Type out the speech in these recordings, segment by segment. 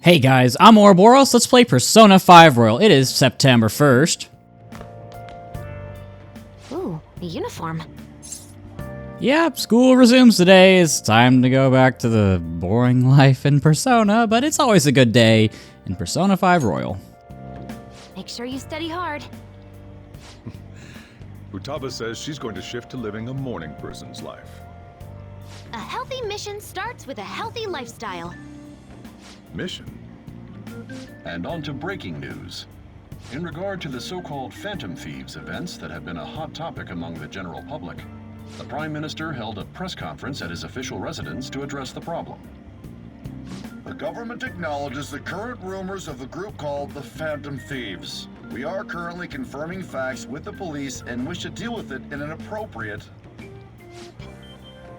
Hey guys, I'm Ouroboros. Let's play Persona 5 Royal. It is September 1st. Ooh, a uniform. Yep, school resumes today. It's time to go back to the boring life in Persona, but it's always a good day in Persona 5 Royal. Make sure you study hard. Futaba says she's going to shift to living a morning person's life. A healthy mission starts with a healthy lifestyle. Mission? And on to breaking news. In regard to the so-called Phantom Thieves events that have been a hot topic among the general public, the Prime Minister held a press conference at his official residence to address the problem. The government acknowledges the current rumors of a group called the Phantom Thieves. We are currently confirming facts with the police and wish to deal with it in an appropriate...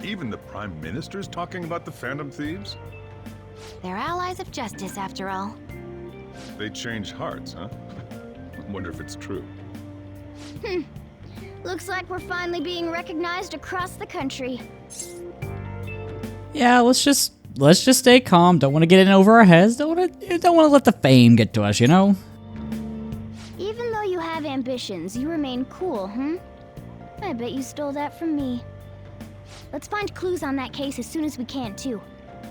Even the Prime Minister's talking about the Phantom Thieves? They're allies of justice, after all. They change hearts, huh? I wonder if it's true. Looks like we're finally being recognized across the country. Yeah, let's just stay calm. Don't want to get in over our heads. Don't want to let the fame get to us, you know? Even though you have ambitions, you remain cool, I bet you stole that from me. Let's find clues on that case as soon as we can, too.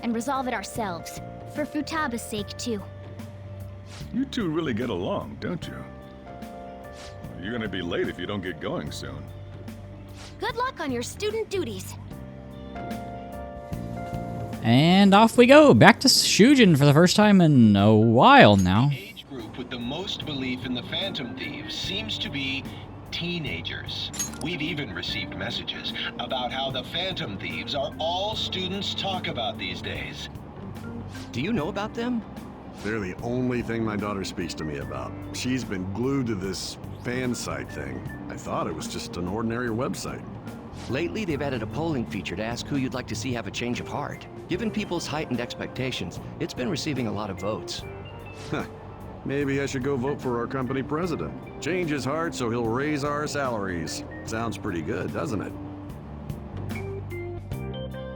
And resolve it ourselves. For Futaba's sake, too. You two really get along, don't you? You're gonna be late if you don't get going soon. Good luck on your student duties. And off we go, back to Shujin for the first time in a while now. The age group with the most belief in the Phantom Thieves seems to be teenagers. We've even received messages about how the Phantom Thieves are all students talk about these days. Do you know about them? They're the only thing my daughter speaks to me about. She's been glued to this fan site thing. I thought it was just an ordinary website. Lately, they've added a polling feature to ask who you'd like to see have a change of heart. Given people's heightened expectations, it's been receiving a lot of votes. Huh. Maybe I should go vote for our company president. Change his heart so he'll raise our salaries. Sounds pretty good, doesn't it?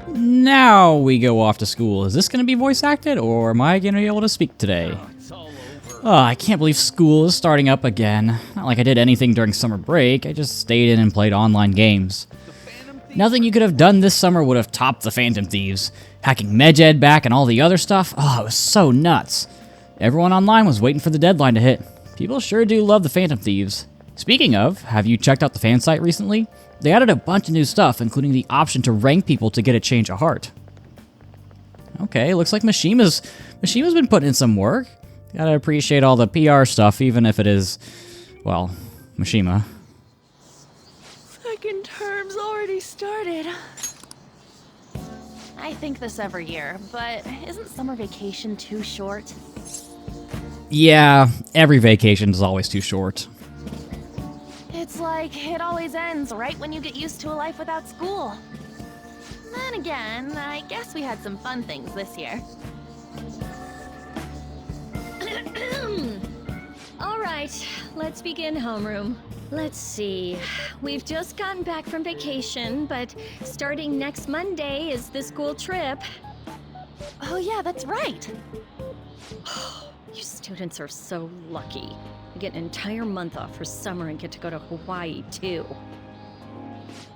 Now we go off to school. Is this going to be voice acted, or am I going to be able to speak today? Oh, I can't believe school is starting up again. Not like I did anything during summer break. I just stayed in and played online games. Nothing you could have done this summer would have topped the Phantom Thieves. Hacking Medjed back and all the other stuff. Oh, it was so nuts. Everyone online was waiting for the deadline to hit. People sure do love the Phantom Thieves. Speaking of, have you checked out the fan site recently? They added a bunch of new stuff, including the option to rank people to get a change of heart. Okay, looks like Mishima's been putting in some work. Gotta appreciate all the PR stuff, even if it is, well, Mishima. Second term's already started. I think this every year, but isn't summer vacation too short? Yeah, every vacation is always too short. It's like it always ends right when you get used to a life without school. Then again, I guess we had some fun things this year. All right, let's begin homeroom. Let's see. We've just gotten back from vacation, but starting next Monday is the school trip. Oh yeah, that's right. You students are so lucky. You get an entire month off for summer and get to go to Hawaii, too.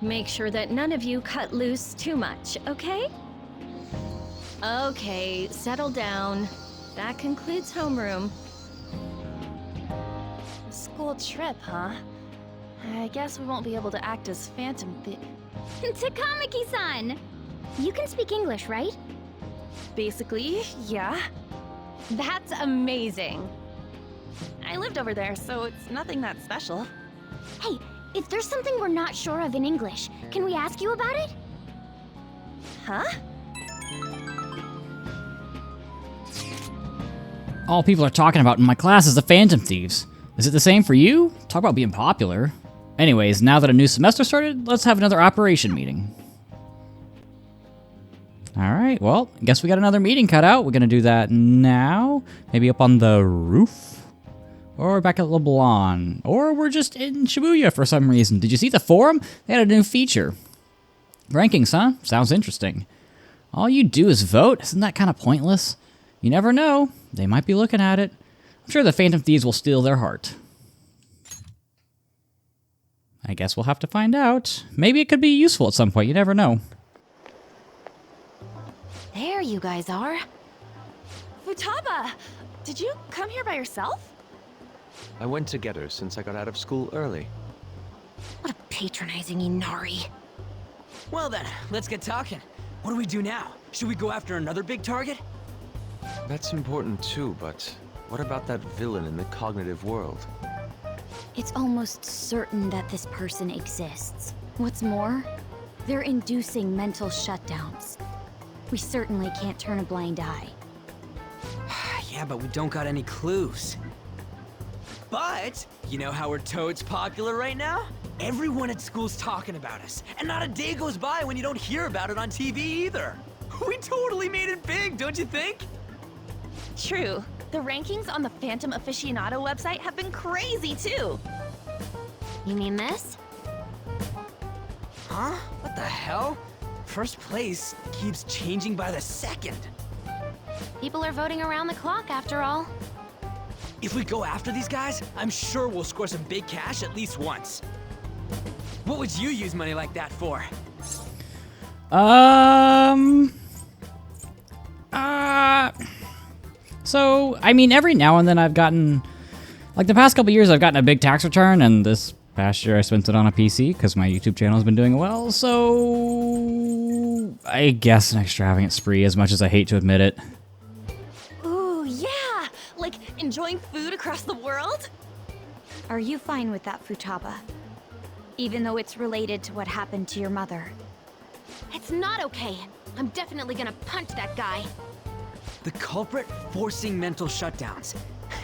Make sure that none of you cut loose too much, okay? Okay, settle down. That concludes homeroom. School trip, huh? I guess we won't be able to act as Phantom Takamaki-san! You can speak English, right? Basically, yeah. That's amazing. I lived over there, so it's nothing that special. Hey, if there's something we're not sure of in English, can we ask you about it? Huh? All people are talking about in my class is the Phantom Thieves. Is it the same for you? Talk about being popular. Anyways, now that a new semester started, let's have another operation meeting. Alright, well, I guess we got another meeting cut out. We're gonna do that now. Maybe up on the roof? Or back at LeBlanc. Or we're just in Shibuya for some reason. Did you see the forum? They had a new feature. Rankings, huh? Sounds interesting. All you do is vote? Isn't that kind of pointless? You never know. They might be looking at it. I'm sure the Phantom Thieves will steal their heart. I guess we'll have to find out. Maybe it could be useful at some point. You never know. There you guys are. Futaba! Did you come here by yourself? I went to get her since I got out of school early. What a patronizing Inari. Well then, let's get talking. What do we do now? Should we go after another big target? That's important too, but what about that villain in the cognitive world? It's almost certain that this person exists. What's more, they're inducing mental shutdowns. We certainly can't turn a blind eye. Yeah, but we don't got any clues. But, you know how we're toads popular right now? Everyone at school's talking about us, and not a day goes by when you don't hear about it on TV either. We totally made it big, don't you think? True. The rankings on the Phantom Aficionado website have been crazy too. You mean this? Huh? What the hell? First place keeps changing by the second. People are voting around the clock after all. If we go after these guys, I'm sure we'll score some big cash at least once. What would you use money like that for? So, I mean, every now and then I've gotten, like the past couple years I've gotten a big tax return, and this past year I spent it on a PC because my YouTube channel has been doing well, so I guess an extravagant spree, as much as I hate to admit it. Ooh, yeah! Like enjoying food across the world? Are you fine with that, Futaba? Even though it's related to what happened to your mother. It's not okay. I'm definitely gonna punch that guy. The culprit forcing mental shutdowns.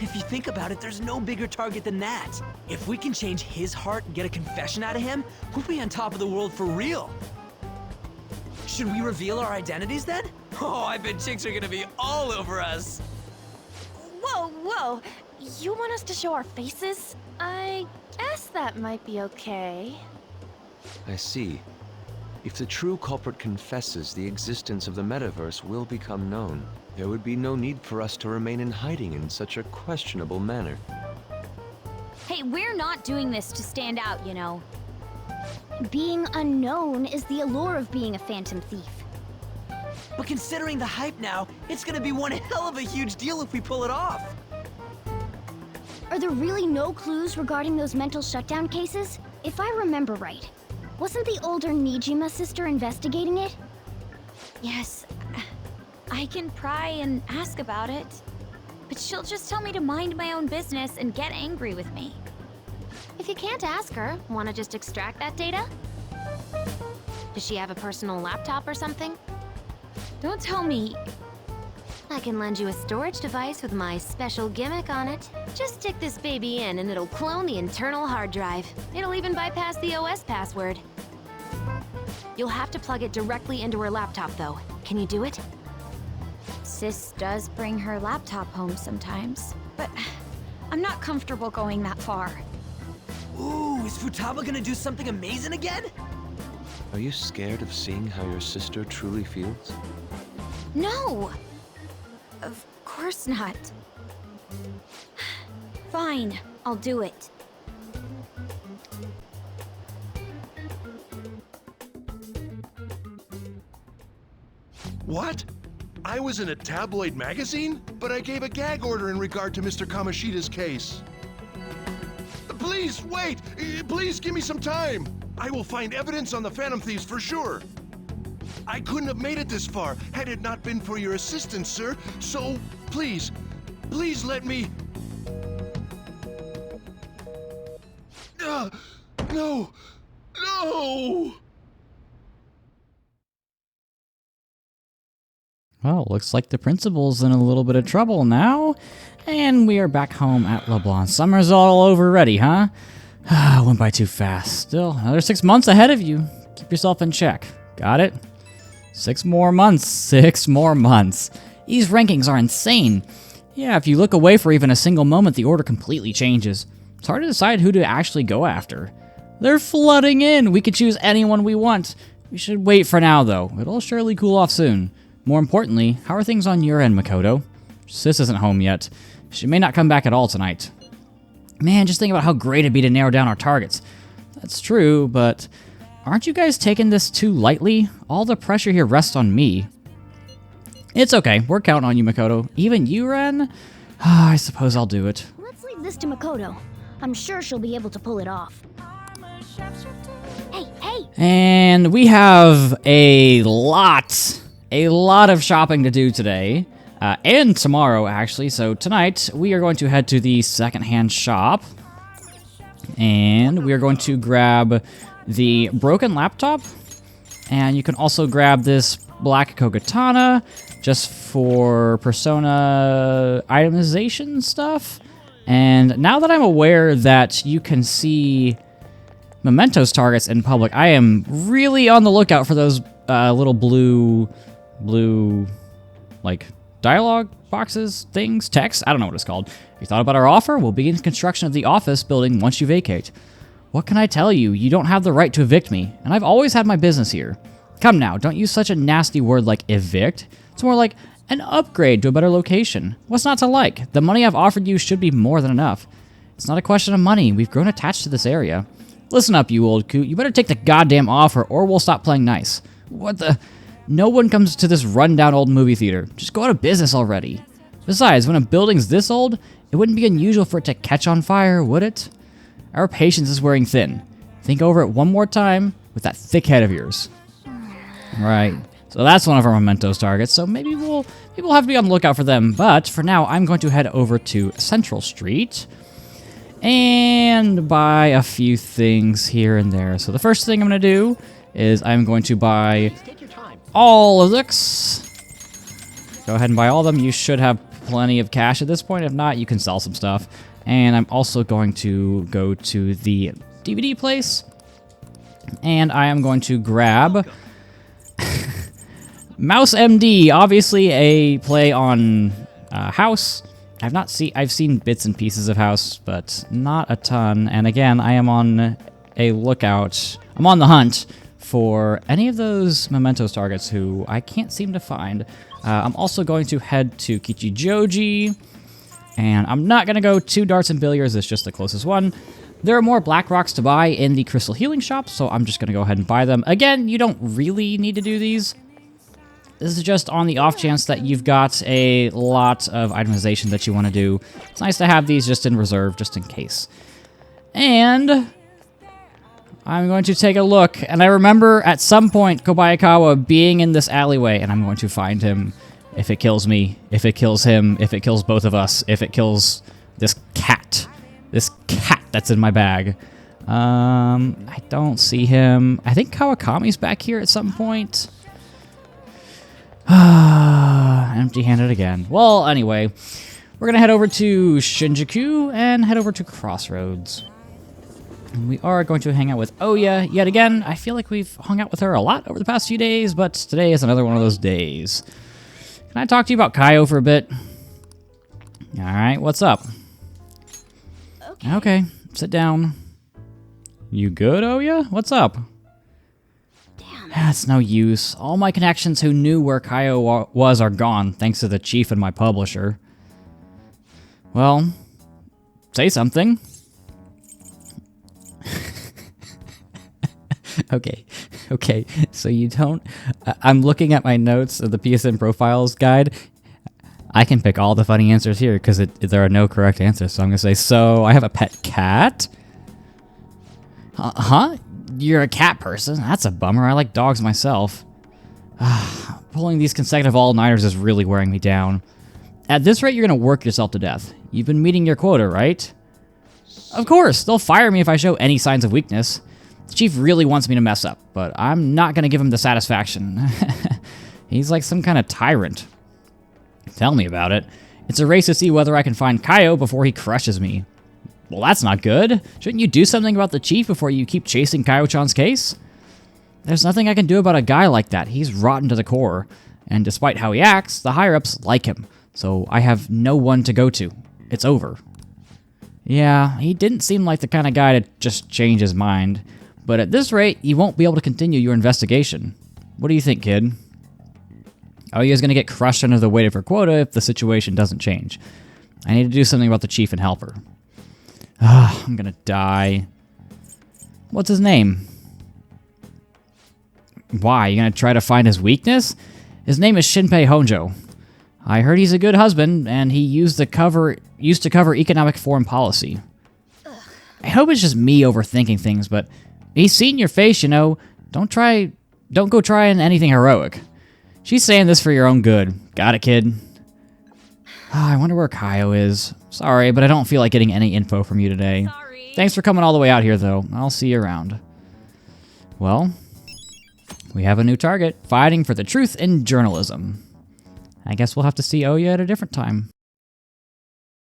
If you think about it, there's no bigger target than that. If we can change his heart and get a confession out of him, we'll be on top of the world for real. Should we reveal our identities then? Oh, I bet chicks are gonna be all over us. Whoa, whoa! You want us to show our faces? I guess that might be okay. I see. If the true culprit confesses, the existence of the metaverse will become known. There would be no need for us to remain in hiding in such a questionable manner. Hey, we're not doing this to stand out, you know. Being unknown is the allure of being a Phantom Thief. But considering the hype now, it's gonna be one hell of a huge deal if we pull it off. Are there really no clues regarding those mental shutdown cases? If I remember right, wasn't the older Nijima sister investigating it? Yes, I can pry and ask about it, but she'll just tell me to mind my own business and get angry with me. If you can't ask her, wanna just extract that data? Does she have a personal laptop or something? Don't tell me. I can lend you a storage device with my special gimmick on it. Just stick this baby in and it'll clone the internal hard drive. It'll even bypass the OS password. You'll have to plug it directly into her laptop though. Can you do it? Sis does bring her laptop home sometimes, but I'm not comfortable going that far. Ooh, is Futaba gonna do something amazing again? Are you scared of seeing how your sister truly feels? No! Of course not. Fine, I'll do it. What? I was in a tabloid magazine, but I gave a gag order in regard to Mr. Kamoshida's case. Please, wait! Please give me some time! I will find evidence on the Phantom Thieves for sure. I couldn't have made it this far had it not been for your assistance, sir. So, please, please let me... No! No! Well, looks like the principal's in a little bit of trouble now. And we are back home at LeBlanc. Summer's all over ready, huh? Went by too fast. Still, another 6 months ahead of you. Keep yourself in check. Got it? 6 more months. 6 more months. These rankings are insane. Yeah, if you look away for even a single moment, the order completely changes. It's hard to decide who to actually go after. They're flooding in. We could choose anyone we want. We should wait for now, though. It'll surely cool off soon. More importantly, how are things on your end, Makoto? Sis isn't home yet. She may not come back at all tonight. Man, just think about how great it'd be to narrow down our targets. That's true, but aren't you guys taking this too lightly? All the pressure here rests on me. It's okay. We're counting on you, Makoto. Even you, Ren? I suppose I'll do it. Let's leave this to Makoto. I'm sure she'll be able to pull it off. Hey, hey! And we have a lot of shopping to do today. And tomorrow, actually. So tonight, we are going to head to the secondhand shop. And we are going to grab the broken laptop. And you can also grab this black Kogatana just for Persona itemization stuff. And now that I'm aware that you can see Mementos targets in public, I am really on the lookout for those little blue, like, dialogue boxes, things, text. I don't know what it's called. If you thought about our offer, we'll begin construction of the office building once you vacate. What can I tell you? You don't have the right to evict me, and I've always had my business here. Come now, don't use such a nasty word like evict. It's more like an upgrade to a better location. What's not to like? The money I've offered you should be more than enough. It's not a question of money. We've grown attached to this area. Listen up, you old coot. You better take the goddamn offer, or we'll stop playing nice. What the... No one comes to this rundown old movie theater. Just go out of business already. Besides, when a building's this old, it wouldn't be unusual for it to catch on fire, would it? Our patience is wearing thin. Think over it one more time with that thick head of yours. Right. So that's one of our Mementos targets, so maybe we'll have to be on the lookout for them. But for now, I'm going to head over to Central Street and buy a few things here and there. So the first thing I'm going to do is I'm going to buy all of this. Go ahead and buy all of them. You should have plenty of cash at this point. If not, you can sell some stuff. And I'm also going to go to the DVD place. And I am going to grab Mouse MD. Obviously a play on House. I've seen bits and pieces of House, but not a ton. And again, I am on a lookout. I'm on the hunt for any of those Mementos targets who I can't seem to find. I'm also going to head to Kichijoji, and I'm not going to go to Darts and Billiards, it's just the closest one. There are more Black Rocks to buy in the Crystal Healing Shop, so I'm just going to go ahead and buy them. Again, you don't really need to do these. This is just on the off chance that you've got a lot of itemization that you want to do. It's nice to have these just in reserve, just in case. And I'm going to take a look, and I remember at some point Kobayakawa being in this alleyway, and I'm going to find him. If it kills me, if it kills him, if it kills both of us, if it kills this cat that's in my bag. I don't see him. I think Kawakami's back here at some point. Empty-handed again. Well, anyway, we're gonna head over to Shinjuku and head over to Crossroads. And we are going to hang out with Oya yet again. I feel like we've hung out with her a lot over the past few days, but today is another one of those days. Can I talk to you about Kaio for a bit? Alright, what's up? Okay, sit down. You good, Oya? What's up? Damn. That's no use. All my connections who knew where Kaio was are gone, thanks to the chief and my publisher. Well, say something. Okay, so you don't... I'm looking at my notes of the PSN Profiles guide. I can pick all the funny answers here, because there are no correct answers, so I'm going to say, so I have a pet cat? Huh? You're a cat person? That's a bummer. I like dogs myself. Pulling these consecutive all-nighters is really wearing me down. At this rate, you're going to work yourself to death. You've been meeting your quota, right? Of course, they'll fire me if I show any signs of weakness. The chief really wants me to mess up, but I'm not going to give him the satisfaction. He's like some kind of tyrant. Tell me about it. It's a race to see whether I can find Kaio before he crushes me. Well, that's not good. Shouldn't you do something about the chief before you keep chasing Kaio-chan's case? There's nothing I can do about a guy like that. He's rotten to the core. And despite how he acts, the higher-ups like him. So I have no one to go to. It's over. Yeah, he didn't seem like the kind of guy to just change his mind. But at this rate, you won't be able to continue your investigation. What do you think, kid? Oya's gonna get crushed under the weight of her quota if the situation doesn't change. I need to do something about the chief and helper. I'm gonna die. What's his name? Why? You gonna try to find his weakness? His name is Shinpei Honjo. I heard he's a good husband, and he used to cover economic foreign policy. I hope it's just me overthinking things, but he's seen your face, you know. Don't go trying anything heroic. She's saying this for your own good. Got it, kid? I wonder where Kaio is. Sorry, but I don't feel like getting any info from you today. Sorry. Thanks for coming all the way out here, though. I'll see you around. Well, we have a new target, fighting for the truth in journalism. I guess we'll have to see Oya at a different time.